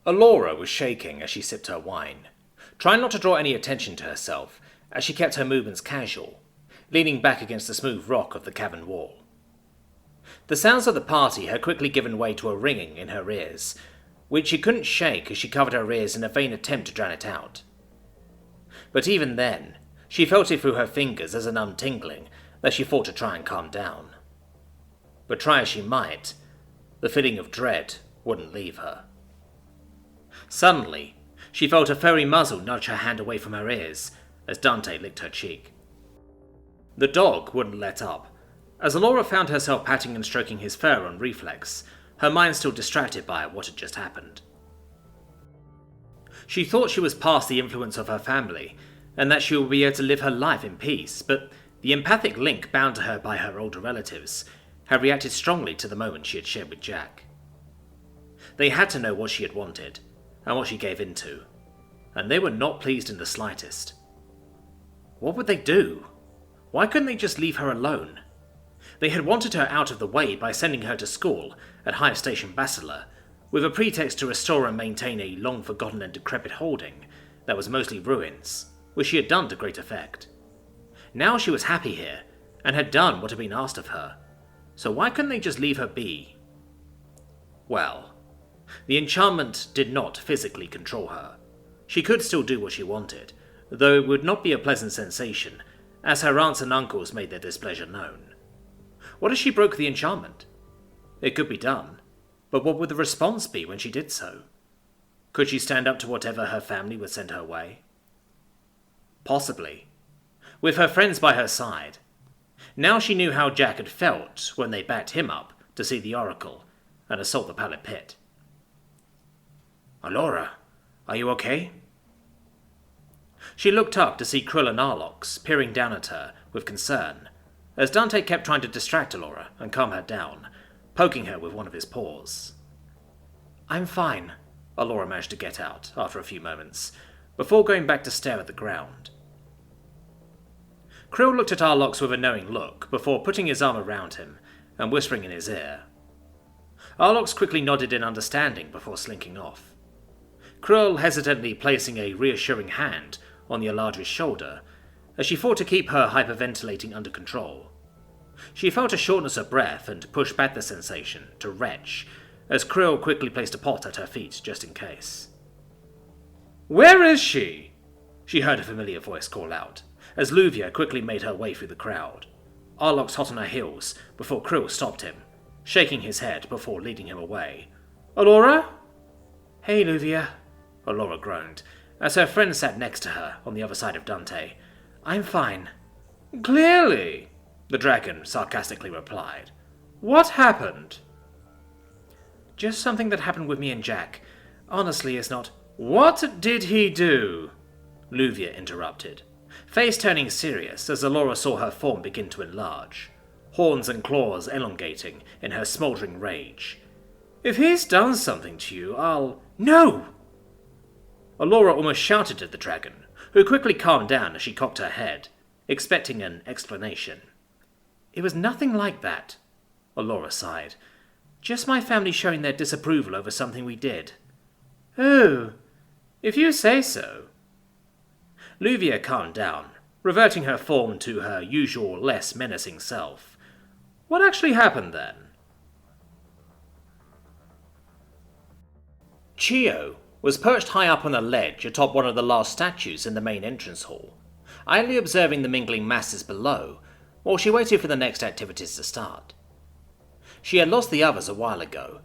Alora was shaking as she sipped her wine, trying not to draw any attention to herself as she kept her movements casual, leaning back against the smooth rock of the cavern wall. The sounds of the party had quickly given way to a ringing in her ears, which she couldn't shake as she covered her ears in a vain attempt to drown it out. But even then, she felt it through her fingers as a numb tingling that she fought to try and calm down. But try as she might, the feeling of dread wouldn't leave her. Suddenly, she felt a furry muzzle nudge her hand away from her ears as Dante licked her cheek. The dog wouldn't let up, as Alora found herself patting and stroking his fur on reflex, her mind still distracted by what had just happened. She thought she was past the influence of her family, and that she would be able to live her life in peace, but the empathic link bound to her by her older relatives had reacted strongly to the moment she had shared with Jack. They had to know what she had wanted, and what she gave into, and they were not pleased in the slightest. What would they do? Why couldn't they just leave her alone? They had wanted her out of the way by sending her to school at Higher Station Basilar, with a pretext to restore and maintain a long-forgotten and decrepit holding that was mostly ruins, which she had done to great effect. Now she was happy here, and had done what had been asked of her, so why couldn't they just leave her be? Well, the enchantment did not physically control her. She could still do what she wanted, though it would not be a pleasant sensation, as her aunts and uncles made their displeasure known. What if she broke the enchantment? It could be done, but what would the response be when she did so? Could she stand up to whatever her family would send her way? Possibly. With her friends by her side. Now she knew how Jack had felt when they backed him up to see the Oracle and assault the Pallid Pit. Alora, are you okay? She looked up to see Krill and Arlox peering down at her with concern, as Dante kept trying to distract Alora and calm her down, poking her with one of his paws. I'm fine, Alora managed to get out after a few moments, before going back to stare at the ground. Krill looked at Arlox with a knowing look before putting his arm around him and whispering in his ear. Arlox quickly nodded in understanding before slinking off. Krill hesitantly placing a reassuring hand on the Aladri's shoulder as she fought to keep her hyperventilating under control. She felt a shortness of breath and pushed back the sensation to retch as Krill quickly placed a pot at her feet just in case. Where is she? She heard a familiar voice call out, as Luvia quickly made her way through the crowd, Arlox hot on her heels before Krill stopped him, shaking his head before leading him away. Alora? Hey, Luvia, Alora groaned, as her friend sat next to her on the other side of Dante. I'm fine. Clearly, the dragon sarcastically replied. What happened? Just something that happened with me and Jack. Honestly, it's not... What did he do? Luvia interrupted, face turning serious as Alora saw her form begin to enlarge, horns and claws elongating in her smouldering rage. If he's done something to you, I'll... No! Alora almost shouted at the dragon, who quickly calmed down as she cocked her head, expecting an explanation. It was nothing like that, Alora sighed. Just my family showing their disapproval over something we did. Oh, if you say so. Luvia calmed down, reverting her form to her usual less menacing self. What actually happened then? Chiyo was perched high up on a ledge atop one of the last statues in the main entrance hall, idly observing the mingling masses below while she waited for the next activities to start. She had lost the others a while ago,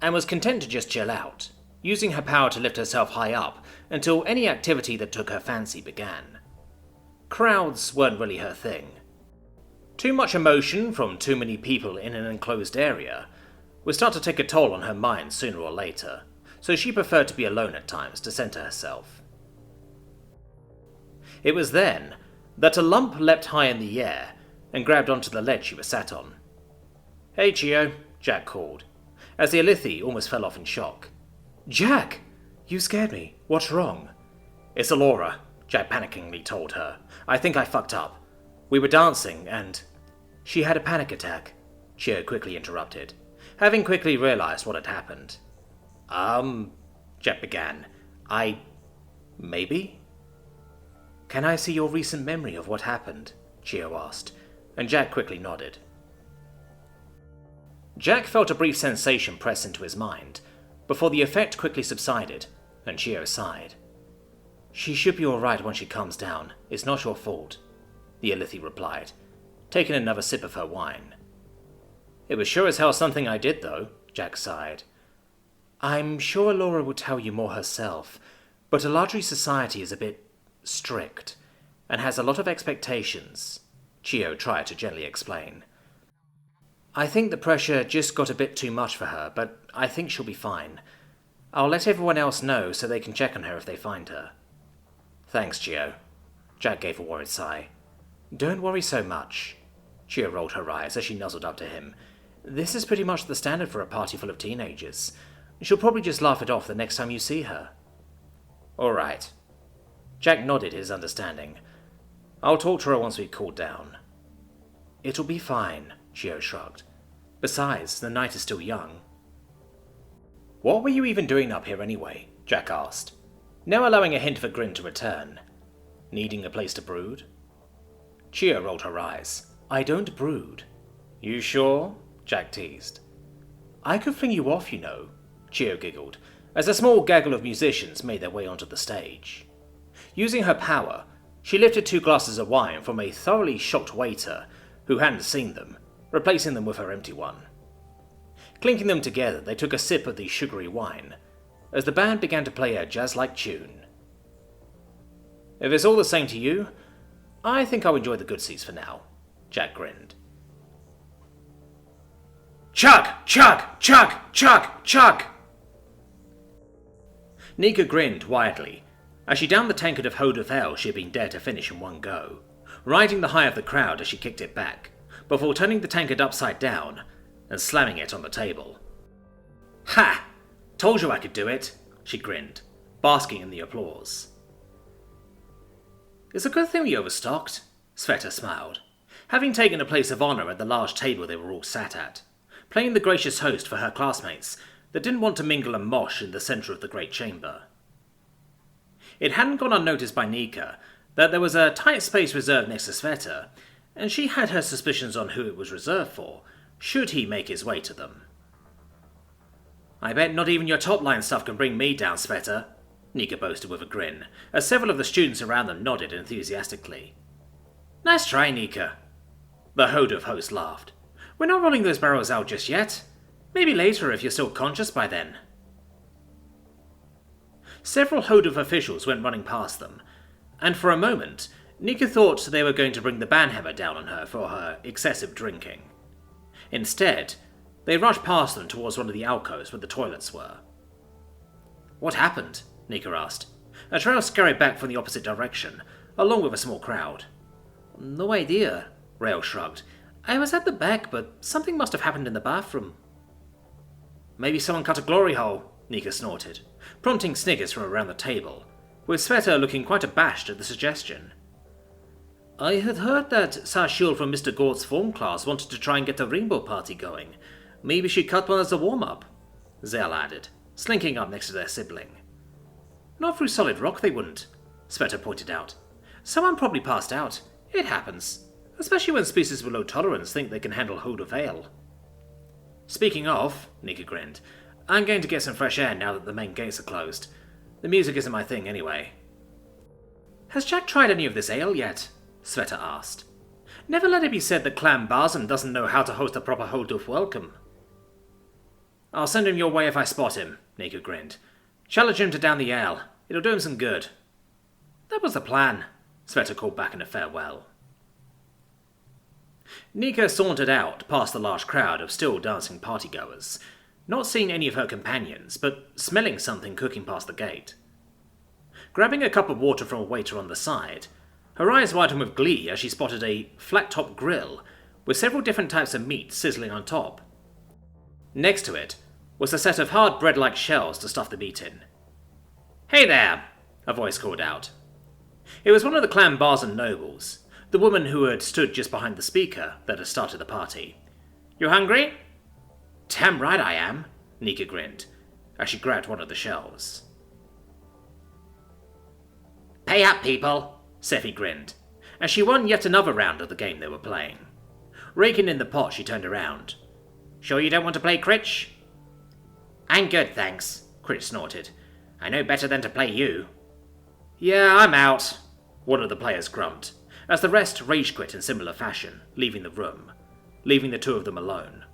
and was content to just chill out, using her power to lift herself high up until any activity that took her fancy began. Crowds weren't really her thing. Too much emotion from too many people in an enclosed area would start to take a toll on her mind sooner or later, so she preferred to be alone at times to center herself. It was then that a lump leapt high in the air and grabbed onto the ledge she was sat on. Hey, Chiyo, Jack called, as the Alethi almost fell off in shock. Jack! You scared me. What's wrong? It's Alora, Jack panickingly told her. I think I fucked up. We were dancing and... She had a panic attack, Chiyo quickly interrupted, having quickly realized what had happened. Jack Jack began. Maybe? Can I see your recent memory of what happened? Chiyo asked, and Jack quickly nodded. Jack felt a brief sensation press into his mind, before the effect quickly subsided, and Chiyo sighed. She should be alright when she calms down. It's not your fault, the Ilithi replied, taking another sip of her wine. It was sure as hell something I did, though, Jack sighed. I'm sure Alora will tell you more herself, but Eladri society is a bit strict, and has a lot of expectations, Chiyo tried to gently explain. I think the pressure just got a bit too much for her, but I think she'll be fine. I'll let everyone else know so they can check on her if they find her. Thanks, Chiyo. Jack gave a worried sigh. Don't worry so much. Chiyo rolled her eyes as she nuzzled up to him. This is pretty much the standard for a party full of teenagers. She'll probably just laugh it off the next time you see her. All right. Jack nodded his understanding. I'll talk to her once we've cooled down. It'll be fine, Chiyo shrugged. Besides, the night is still young. What were you even doing up here anyway? Jack asked, now allowing a hint of a grin to return. Needing a place to brood? Chiyo rolled her eyes. I don't brood. You sure? Jack teased. I could fling you off, you know, Chiyo giggled, as a small gaggle of musicians made their way onto the stage. Using her power, she lifted 2 glasses of wine from a thoroughly shocked waiter who hadn't seen them, replacing them with her empty one. Clinking them together, they took a sip of the sugary wine, as the band began to play a jazz-like tune. If it's all the same to you, I think I'll enjoy the good seats for now, Jack grinned. Chug! Chug! Chug! Chug! Chug! Nika grinned widely, as she downed the tankard of Hold of Ale she had been dared to finish in one go, riding the high of the crowd as she kicked it back, before turning the tankard upside down and slamming it on the table. Ha! Told you I could do it, she grinned, basking in the applause. It's a good thing we overstocked, Sveta smiled, having taken a place of honour at the large table they were all sat at, playing the gracious host for her classmates that didn't want to mingle and mosh in the centre of the great chamber. It hadn't gone unnoticed by Nika that there was a tight space reserved next to Sveta, and she had her suspicions on who it was reserved for, should he make his way to them. I bet not even your top-line stuff can bring me down, Sveta, Nika boasted with a grin, as several of the students around them nodded enthusiastically. Nice try, Nika. The Hodov host laughed. We're not rolling those barrels out just yet. Maybe later if you're still conscious by then. Several Hodov officials went running past them, and for a moment, Nika thought they were going to bring the banhammer down on her for her excessive drinking. Instead, they rushed past them towards one of the alcoves where the toilets were. What happened? Nika asked. A trail scurried back from the opposite direction, along with a small crowd. No idea, Rail shrugged. I was at the back, but something must have happened in the bathroom. Maybe someone cut a glory hole, Nika snorted, prompting sniggers from around the table, with Sveta looking quite abashed at the suggestion. I had heard that Sashil from Mr. Gord's form class wanted to try and get a rainbow party going. Maybe she cut one as a warm-up, Zell added, slinking up next to their sibling. Not through solid rock they wouldn't, Sveta pointed out. Someone probably passed out. It happens, especially when species with low tolerance think they can handle Hold of Ale. Speaking of, Nika grinned, I'm going to get some fresh air now that the main gates are closed. The music isn't my thing anyway. Has Jack tried any of this ale yet? Sveta asked. Never let it be said that Clan Barzan doesn't know how to host a proper Hold of welcome. I'll send him your way if I spot him, Nika grinned. Challenge him to down the ale. It'll do him some good. That was the plan, Sveta called back in a farewell. Nika sauntered out past the large crowd of still dancing partygoers, not seeing any of her companions, but smelling something cooking past the gate. Grabbing a cup of water from a waiter on the side, her eyes widened with glee as she spotted a flat-top grill with several different types of meat sizzling on top. Next to it was a set of hard bread-like shells to stuff the meat in. Hey there, a voice called out. It was one of the Clan Barzan nobles, the woman who had stood just behind the speaker that had started the party. You hungry? Damn right I am, Nika grinned, as she grabbed one of the shells. Pay up, people, Seffi grinned, as she won yet another round of the game they were playing. Raking in the pot, she turned around. Sure you don't want to play Critch? I'm good, thanks, Critch snorted. I know better than to play you. Yeah, I'm out, one of the players grumped, as the rest rage quit in similar fashion, leaving the room, leaving the two of them alone.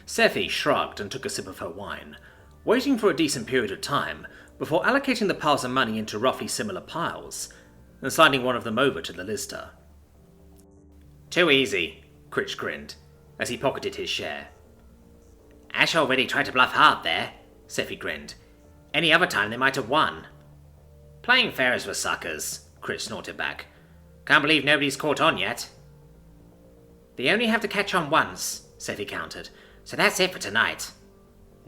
Seffi shrugged and took a sip of her wine, waiting for a decent period of time before allocating the piles of money into roughly similar piles, and sliding one of them over to the lister. Too easy, Critch grinned, as he pocketed his share. Ash already tried to bluff hard there, Seffi grinned. Any other time they might have won. Playing fair is for suckers, Critch snorted back. Can't believe nobody's caught on yet. They only have to catch on once, Seffi countered, so that's it for tonight.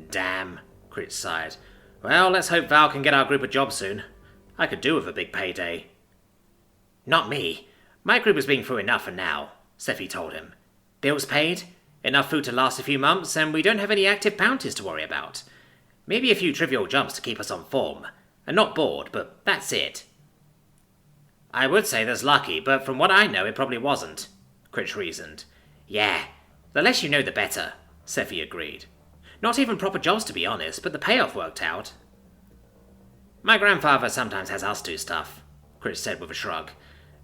Damn, Critch sighed. Well, let's hope Val can get our group a job soon. I could do with a big payday. Not me. My group is being through enough for now, Seffi told him. Bills paid, enough food to last a few months, and we don't have any active bounties to worry about. Maybe a few trivial jumps to keep us on form, and not bored, but that's it. I would say that's lucky, but from what I know it probably wasn't, Critch reasoned. Yeah, the less you know the better, Seffi agreed. Not even proper jobs to be honest, but the payoff worked out. My grandfather sometimes has us do stuff, Critch said with a shrug.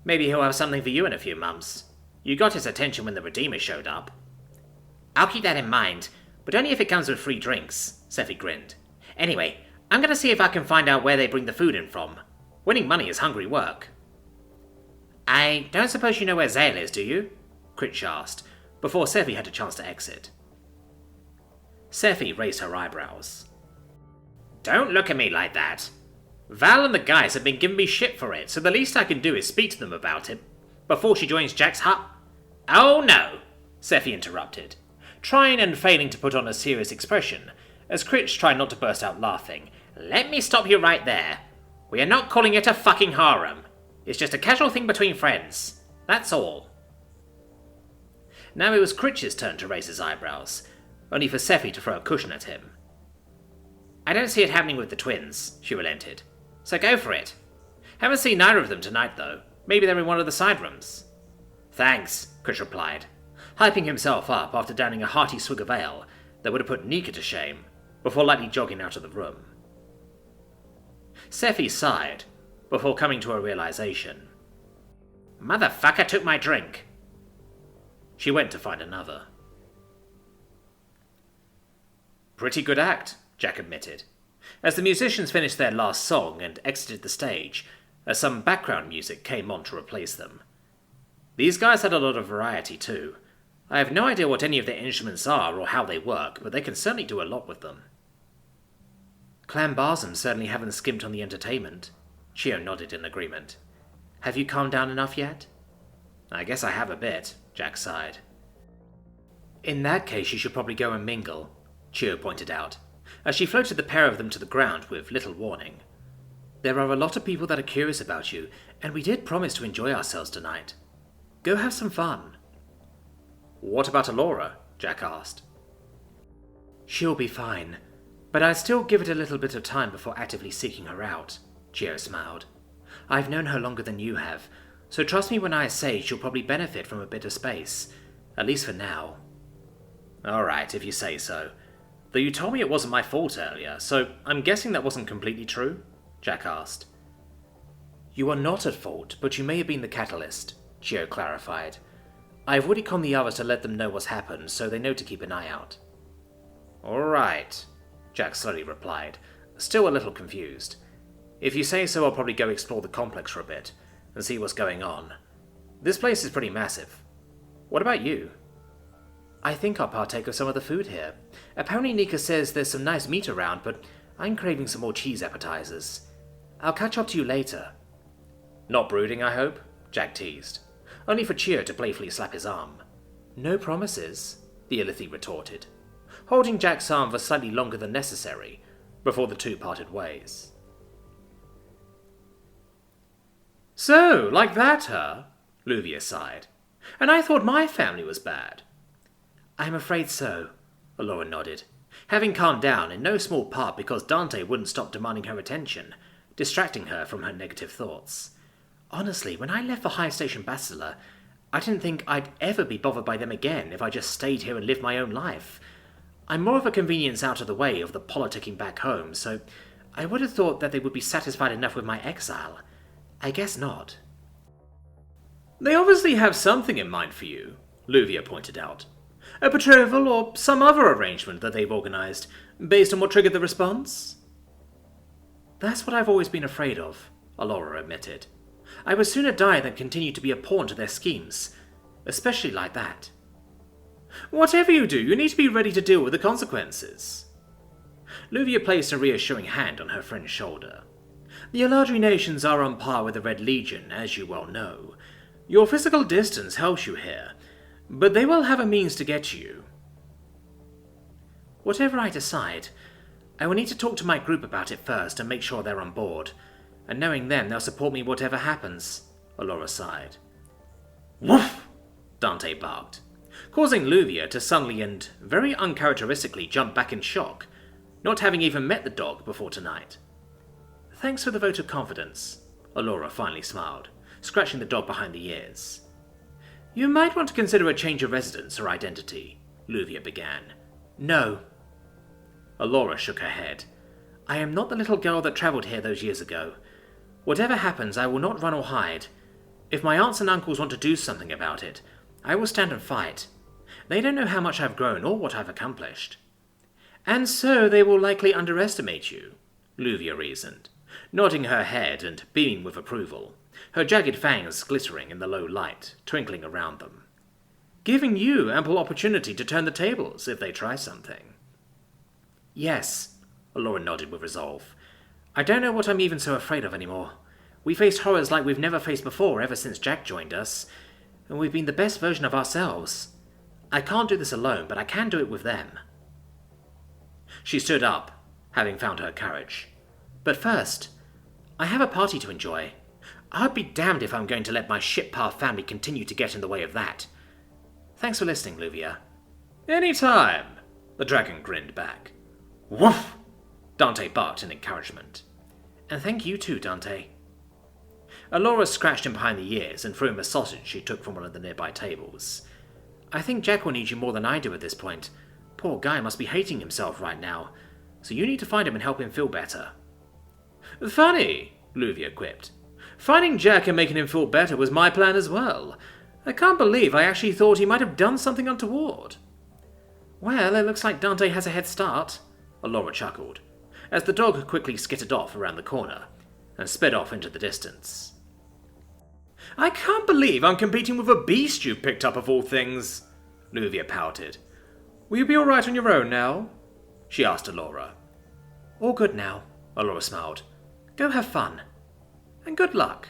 Maybe he'll have something for you in a few months. You got his attention when the Redeemer showed up. I'll keep that in mind, but only if it comes with free drinks, Seffi grinned. Anyway, I'm going to see if I can find out where they bring the food in from. Winning money is hungry work. I don't suppose you know where Zale is, do you? Critch asked, before Seffi had a chance to exit. Seffi raised her eyebrows. Don't look at me like that. Val and the guys have been giving me shit for it, so the least I can do is speak to them about it before she joins Jack's hut. Oh no, Seffi interrupted, trying and failing to put on a serious expression, as Critch tried not to burst out laughing. Let me stop you right there. We are not calling it a fucking harem. It's just a casual thing between friends. That's all. Now it was Critch's turn to raise his eyebrows, only for Seffi to throw a cushion at him. I don't see it happening with the twins, she relented. So go for it. Haven't seen neither of them tonight, though. Maybe they're in one of the side rooms. Thanks, Critch replied, hyping himself up after downing a hearty swig of ale that would have put Nika to shame, before lightly jogging out of the room. Seffi sighed, before coming to a realization. Motherfucker took my drink. She went to find another. Pretty good act, Jack admitted, as the musicians finished their last song and exited the stage, as some background music came on to replace them. These guys had a lot of variety too. I have no idea what any of their instruments are or how they work, but they can certainly do a lot with them. Clan Barzum certainly haven't skimped on the entertainment, Chiyo nodded in agreement. Have you calmed down enough yet? I guess I have a bit, Jack sighed. In that case you should probably go and mingle, Chiyo pointed out, as she floated the pair of them to the ground with little warning. There are a lot of people that are curious about you, and we did promise to enjoy ourselves tonight. Go have some fun. What about Alora? Jack asked. She'll be fine, but I'd still give it a little bit of time before actively seeking her out, Chiyo smiled. I've known her longer than you have, so trust me when I say she'll probably benefit from a bit of space, at least for now. Alright, if you say so. Though you told me it wasn't my fault earlier, so I'm guessing that wasn't completely true? Jack asked. You are not at fault, but you may have been the catalyst, Chiyo clarified. I've already conned the others to let them know what's happened, so they know to keep an eye out. Alright, Jack slowly replied, still a little confused. If you say so, I'll probably go explore the complex for a bit, and see what's going on. This place is pretty massive. What about you? I think I'll partake of some of the food here. Apparently Nika says there's some nice meat around, but I'm craving some more cheese appetizers. I'll catch up to you later. Not brooding, I hope? Jack teased, only for Chiyo to playfully slap his arm. No promises, the Ilithi retorted, holding Jack's arm for slightly longer than necessary, before the two parted ways. So, like that, huh? Luvia sighed. And I thought my family was bad. I'm afraid so, Alora nodded, having calmed down in no small part because Dante wouldn't stop demanding her attention, distracting her from her negative thoughts. Honestly, when I left for High Station Bachelor, I didn't think I'd ever be bothered by them again if I just stayed here and lived my own life. I'm more of a convenience out of the way of the politicking back home, so I would have thought that they would be satisfied enough with my exile. I guess not. They obviously have something in mind for you, Luvia pointed out. A betrothal or some other arrangement that they've organised, based on what triggered the response? That's what I've always been afraid of, Alora admitted. I would sooner die than continue to be a pawn to their schemes, especially like that. Whatever you do, you need to be ready to deal with the consequences. Luvia placed a reassuring hand on her friend's shoulder. The Eladri nations are on par with the Red Legion, as you well know. Your physical distance helps you here, but they will have a means to get to you. Whatever I decide, I will need to talk to my group about it first and make sure they're on board, and knowing them, they'll support me whatever happens, Alora sighed. Woof! Dante barked, causing Luvia to suddenly and very uncharacteristically jump back in shock, not having even met the dog before tonight. Thanks for the vote of confidence, Alora finally smiled, scratching the dog behind the ears. You might want to consider a change of residence or identity, Luvia began. No. Alora shook her head. I am not the little girl that travelled here those years ago. Whatever happens, I will not run or hide. If my aunts and uncles want to do something about it, I will stand and fight. They don't know how much I've grown or what I've accomplished. And so they will likely underestimate you, Luvia reasoned, nodding her head and beaming with approval, her jagged fangs glittering in the low light, twinkling around them, giving you ample opportunity to turn the tables if they try something. Yes, Alora nodded with resolve. I don't know what I'm even so afraid of anymore. We faced horrors like we've never faced before ever since Jack joined us, and we've been the best version of ourselves. I can't do this alone, but I can do it with them. She stood up, having found her courage. But first, I have a party to enjoy. I'd be damned if I'm going to let my ship-path family continue to get in the way of that. Thanks for listening, Luvia. Any time, the dragon grinned back. Woof! Dante barked in encouragement. And thank you too, Dante. Alora scratched him behind the ears and threw him a sausage she took from one of the nearby tables. I think Jack will need you more than I do at this point. Poor guy must be hating himself right now, so you need to find him and help him feel better. Funny, Luvia quipped. Finding Jack and making him feel better was my plan as well. I can't believe I actually thought he might have done something untoward. Well, it looks like Dante has a head start, Alora chuckled, as the dog quickly skittered off around the corner and sped off into the distance. I can't believe I'm competing with a beast you've picked up of all things, Luvia pouted. Will you be all right on your own now? She asked Alora. All good now, Alora smiled. Go have fun. And good luck.